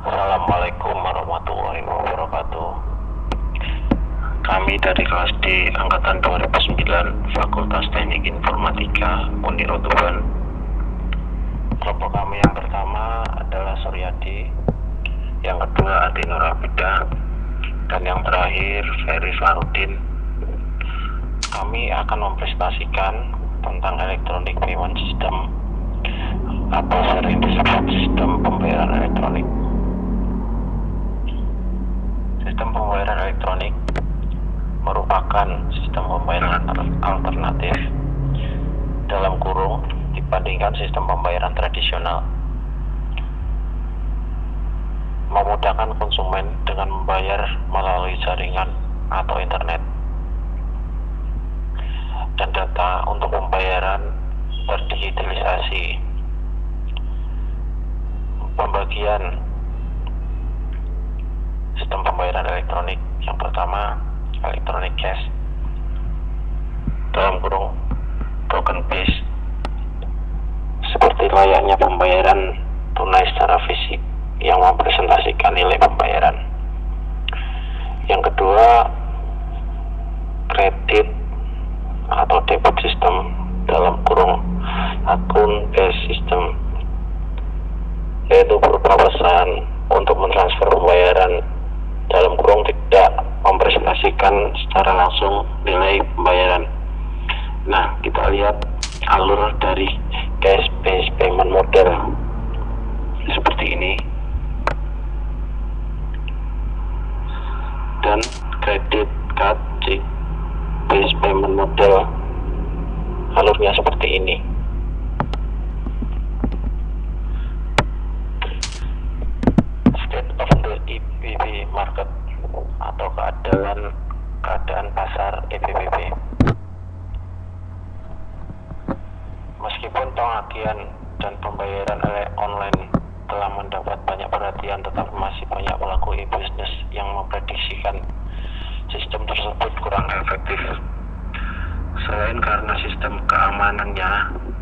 Assalamualaikum warahmatullahi wabarakatuh. Kami dari kelas D Angkatan 2009 Fakultas Teknik Informatika Unirotuban. Tuban. Kelompok kami yang pertama adalah Suryadi, yang kedua Adi Nurabida, dan yang terakhir Ferry Farudin. Kami akan mempresentasikan tentang Electronic Payment System atau sering disebut sistem pembayaran elektronik. Sistem pembayaran elektronik merupakan sistem pembayaran alternatif dalam kurung dibandingkan sistem pembayaran tradisional, memudahkan konsumen dengan membayar melalui jaringan atau internet, dan data untuk pembayaran terdigitalisasi. Pembagian sistem pembayaran elektronik yang pertama, electronic cash dalam kurung token based, seperti layaknya pembayaran tunai secara fisik yang mempresentasikan nilai pembayaran. Yang kedua, kredit atau debit system dalam kurung akun based system, yaitu berupa pesan untuk mentransfer pembayaran dalam kurung tidak mempresentasikan secara langsung nilai pembayaran. Nah, kita lihat alur dari cash based payment model seperti ini, dan credit card based payment model alurnya seperti ini. State of the EBB market atau keadaan pasar EBB. Meskipun pengagihan dan pembayaran online telah mendapat banyak perhatian, tetapi masih banyak pelaku e-bisnis yang memprediksikan sistem tersebut kurang efektif. Selain karena sistem keamanannya,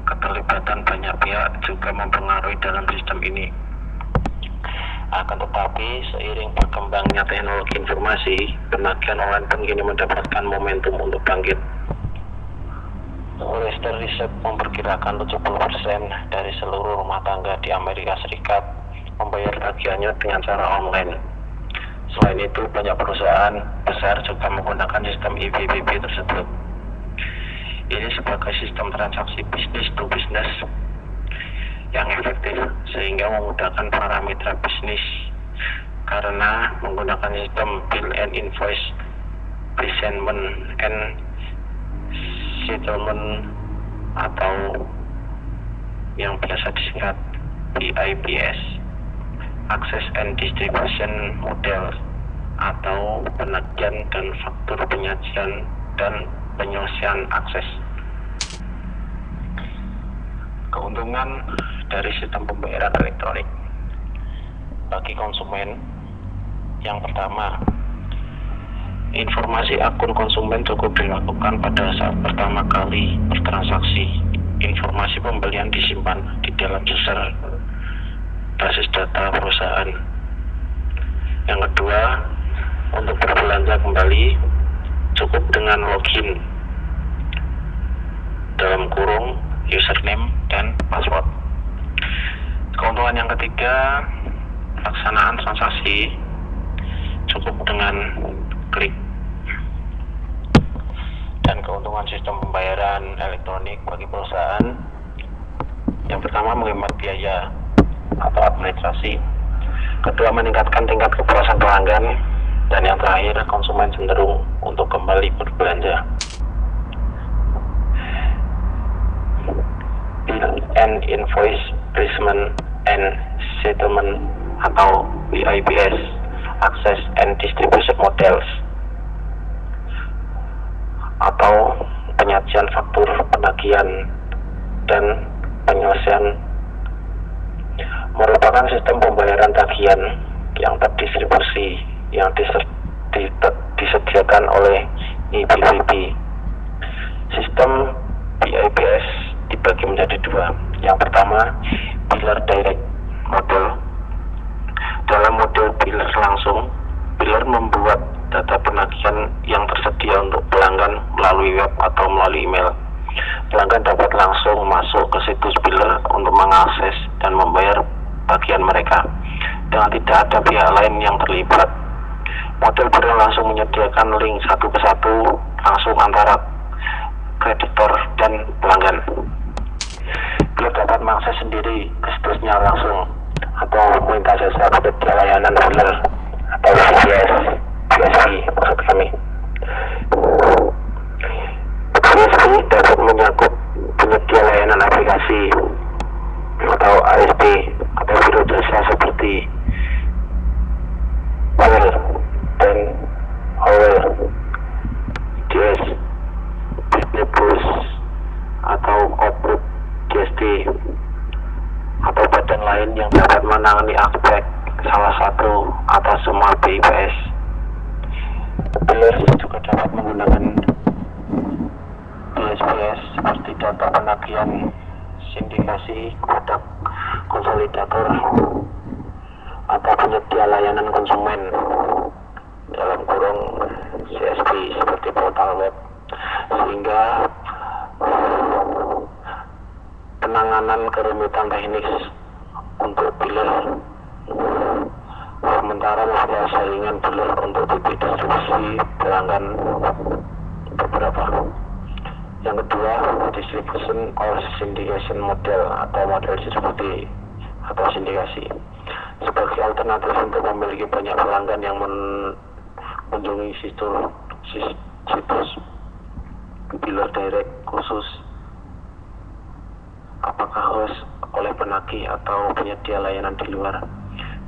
keterlibatan banyak pihak juga mempengaruhi dalam sistem ini. Akan tetapi, seiring berkembangnya teknologi informasi, penagihan online pun kini mendapatkan momentum untuk bangkit. Reuters Research memperkirakan 70% dari seluruh rumah tangga di Amerika Serikat membayar tagihannya dengan cara online. Selain itu, banyak perusahaan besar juga menggunakan sistem EBB tersebut. Ini sebagai sistem transaksi bisnis to bisnis yang efektif, sehingga memudahkan para mitra bisnis karena menggunakan sistem bill and invoice, presentment and settlement atau yang biasa disingkat BIPS, access and distribution model atau penagihan dan faktur penyajian dan penyelesaian akses. Keuntungan dari sistem pembayaran elektronik bagi konsumen: yang pertama, informasi akun konsumen cukup dilakukan pada saat pertama kali bertransaksi. Informasi pembelian disimpan di dalam user basis data perusahaan. Yang kedua, untuk berbelanja kembali cukup dengan login dalam kurung username dan password. Keuntungan yang ketiga, pelaksanaan transaksi cukup dengan klik. Dan keuntungan sistem pembayaran elektronik bagi perusahaan: yang pertama, menghemat biaya atau administrasi. Kedua, meningkatkan tingkat kepuasan pelanggan. Dan yang terakhir, konsumen cenderung untuk kembali berbelanja. Bill and Invoice Placement and Settlement atau BIPS, Access and Distribution Models atau penyajian faktur penagihan dan penyelesaian, merupakan sistem pembayaran tagihan yang terdistribusi yang disediakan oleh EBB. Sistem BIPS dibagi menjadi dua. Yang pertama, Biller Direct Model. Dalam biller langsung, biller membuat data penagihan yang tersedia untuk pelanggan melalui web atau melalui email. Pelanggan dapat langsung masuk ke situs biller untuk mengakses dan membayar bagian mereka dengan tidak ada pihak lain yang terlibat. Model biller langsung menyediakan link satu ke satu langsung antara kreditor dan pelanggan. Biller dapat mengakses sendiri ke situsnya langsung atau meminta jasa penyedia layanan biller atau BSP maksud kami. BSP dapat menyangkut penyedia layanan aplikasi atau ASP atau biro jasa seperti Well dan Howell, DS, Business Plus atau Outlook, GST atau badan lain yang dapat menangani aspek salah satu atau semua BIPS. Biller juga dapat menggunakan BSPS seperti data penagihan, sindikasi, produk konsolidator atau penyedia layanan konsumen dalam kurung CSP seperti portal web, sehingga penanganan kerumitan teknis untuk biller sementara ada saingan biller untuk titik distribusi pelanggan beberapa. Yang kedua, distribution or syndication model atau model distribusi atau sindikasi sebagai alternatif untuk memiliki banyak pelanggan yang mengunjungi situs biller direct khusus, apakah host oleh penagih atau penyedia layanan di luar.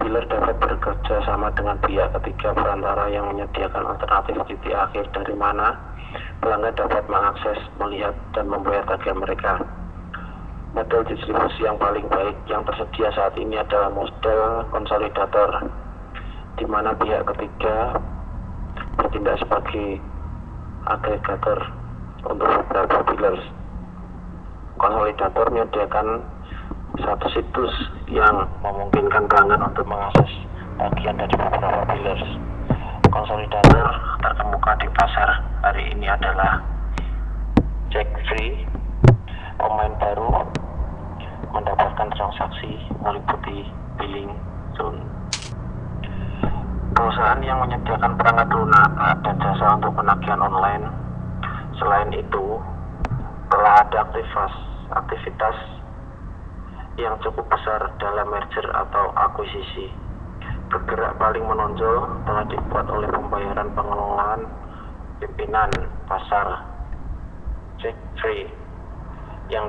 Biller dapat bekerja sama dengan pihak ketiga perantara yang menyediakan alternatif titik akhir dari mana pelanggan dapat mengakses, melihat, dan membayar tagihan mereka. Model distribusi yang paling baik yang tersedia saat ini adalah model konsolidator, di mana pihak ketiga bertindak sebagai agregator untuk beberapa billers. Konsolidator menyediakan satu situs yang memungkinkan pelanggan untuk mengakses bagian dari beberapa billers. Konsolidator terkemuka di pasar hari ini adalah Checkfree, pemain baru mendapatkan transaksi meliputi billing zone. Perusahaan yang menyediakan perangkat lunak dan jasa untuk penagihan online. Selain itu, telah ada aktivitas yang cukup besar dalam merger atau akuisisi. Bergerak paling menonjol telah dibuat oleh pembayaran pengelolaan pimpinan pasar Checkfree yang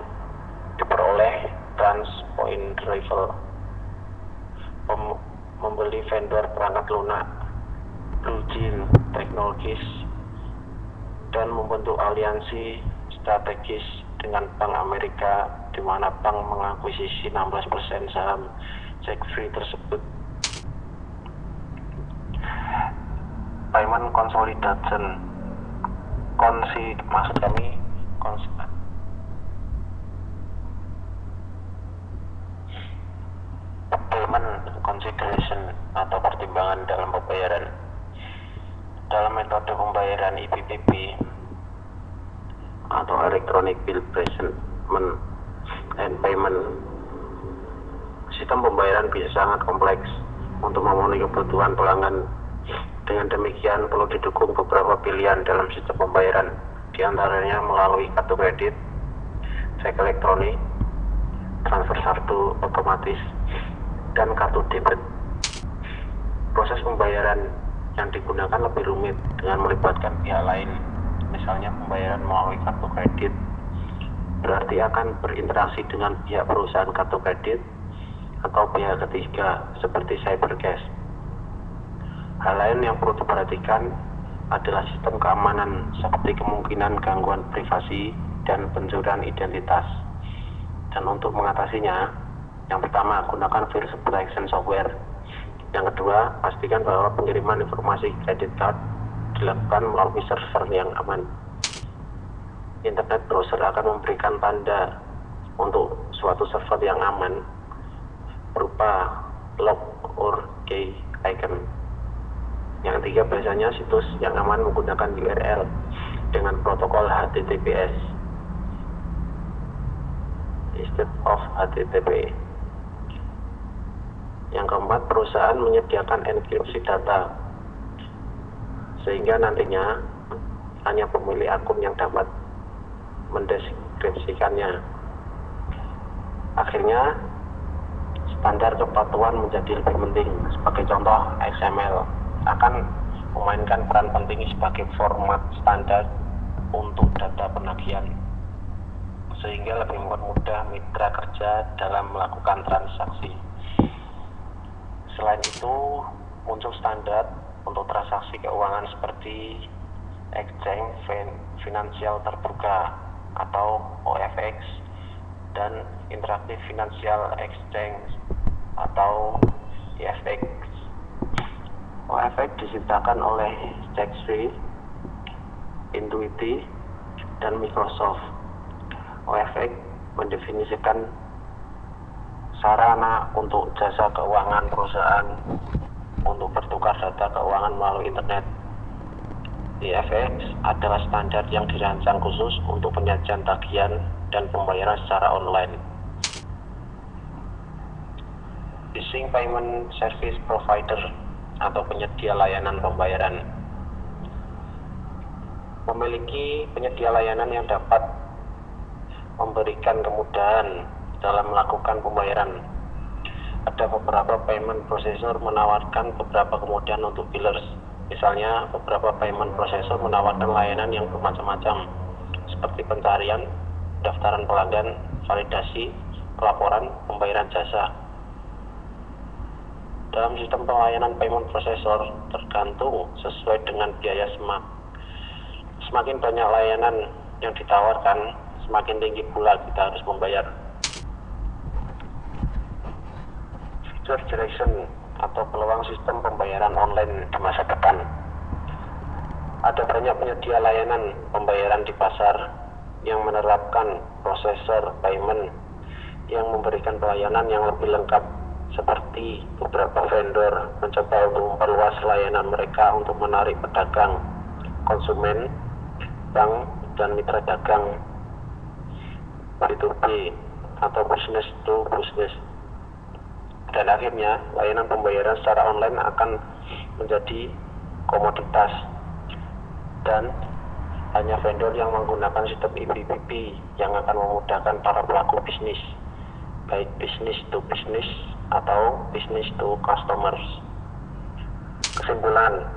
diperoleh Transpoint Rival, membeli vendor perangkat lunak Bluejean Technologies, dan membentuk aliansi strategis dengan Bank Amerika, di mana bank mengakuisisi 16% saham Checkfree tersebut. Payment consolidation, maksud kami payment consideration atau pertimbangan dalam pembayaran. Dalam metode pembayaran EPPP atau Electronic Bill Payment and Payment, sistem pembayaran bisa sangat kompleks untuk memenuhi kebutuhan pelanggan. Dengan demikian perlu didukung beberapa pilihan dalam sistem pembayaran, diantaranya melalui kartu kredit, cek elektronik, transfer saldo otomatis, dan kartu debit. Proses pembayaran yang digunakan lebih rumit dengan melibatkan pihak lain, misalnya pembayaran melalui kartu kredit berarti akan berinteraksi dengan pihak perusahaan kartu kredit atau pihak ketiga seperti cybercash. Hal lain yang perlu diperhatikan adalah sistem keamanan seperti kemungkinan gangguan privasi dan pencurian identitas. Dan untuk mengatasinya, yang pertama, gunakan virus protection software. Yang kedua, pastikan bahwa pengiriman informasi kredit card dilakukan melalui server yang aman. Internet browser akan memberikan tanda untuk suatu server yang aman berupa log or key icon. ketiga biasanya situs yang aman menggunakan URL dengan protokol HTTPS instead of HTTP. Yang keempat, perusahaan menyediakan enkripsi data sehingga nantinya hanya pemilik akun yang dapat mendeskripsikannya. Akhirnya standar kepatuhan menjadi lebih penting. Sebagai contoh, XML akan memainkan peran penting sebagai format standar untuk data penagihan, sehingga lebih mempermudah mitra kerja dalam melakukan transaksi. Selain itu, muncul standar untuk transaksi keuangan seperti Exchange Finansial Terbuka atau OFX dan Interactive Financial Exchange atau IFX. OFX diciptakan oleh Sextree, Intuiti, dan Microsoft. OFX mendefinisikan sarana untuk jasa keuangan perusahaan untuk bertukar data keuangan melalui internet. IFX adalah standar yang dirancang khusus untuk penyajian tagihan dan pembayaran secara online. Phishing Payment Service Provider atau penyedia layanan pembayaran memiliki penyedia layanan yang dapat memberikan kemudahan dalam melakukan pembayaran. Ada beberapa payment processor menawarkan beberapa kemudahan untuk billers. Misalnya, beberapa payment processor menawarkan layanan yang bermacam-macam, seperti pencarian, pendaftaran pelanggan, validasi, pelaporan, pembayaran jasa. Dalam sistem pelayanan payment processor tergantung sesuai dengan biaya semakin banyak layanan yang ditawarkan, semakin tinggi pula kita harus membayar. Future direction atau peluang sistem pembayaran online di masa depan. Ada banyak penyedia layanan pembayaran di pasar yang menerapkan prosesor payment yang memberikan pelayanan yang lebih lengkap, seperti beberapa vendor mencoba untuk memperluas layanan mereka untuk menarik pedagang, konsumen, bank, dan mitra dagang B2B atau business to business. Dan akhirnya, layanan pembayaran secara online akan menjadi komoditas dan hanya vendor yang menggunakan sistem EPPP yang akan memudahkan para pelaku bisnis, baik business to business atau business to customers. Kesimpulan,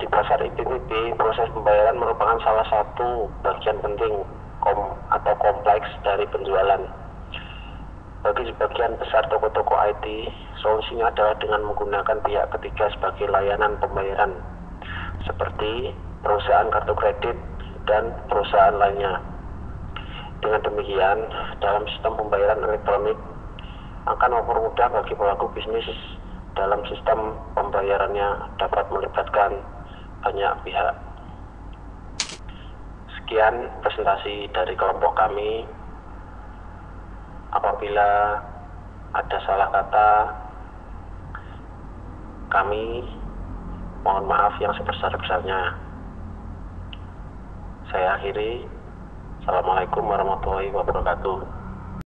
di pasar EPPP, proses pembayaran merupakan salah satu bagian penting atau kompleks dari penjualan. Bagi sebagian besar toko-toko IT, solusinya adalah dengan menggunakan pihak ketiga sebagai layanan pembayaran, seperti perusahaan kartu kredit dan perusahaan lainnya. Dengan demikian, dalam sistem pembayaran elektronik akan mempermudah bagi pelaku bisnis dalam sistem pembayarannya dapat melibatkan banyak pihak. Sekian presentasi dari kelompok kami. Apabila ada salah kata, kami mohon maaf yang sebesar-besarnya. Saya akhiri. Assalamualaikum warahmatullahi wabarakatuh.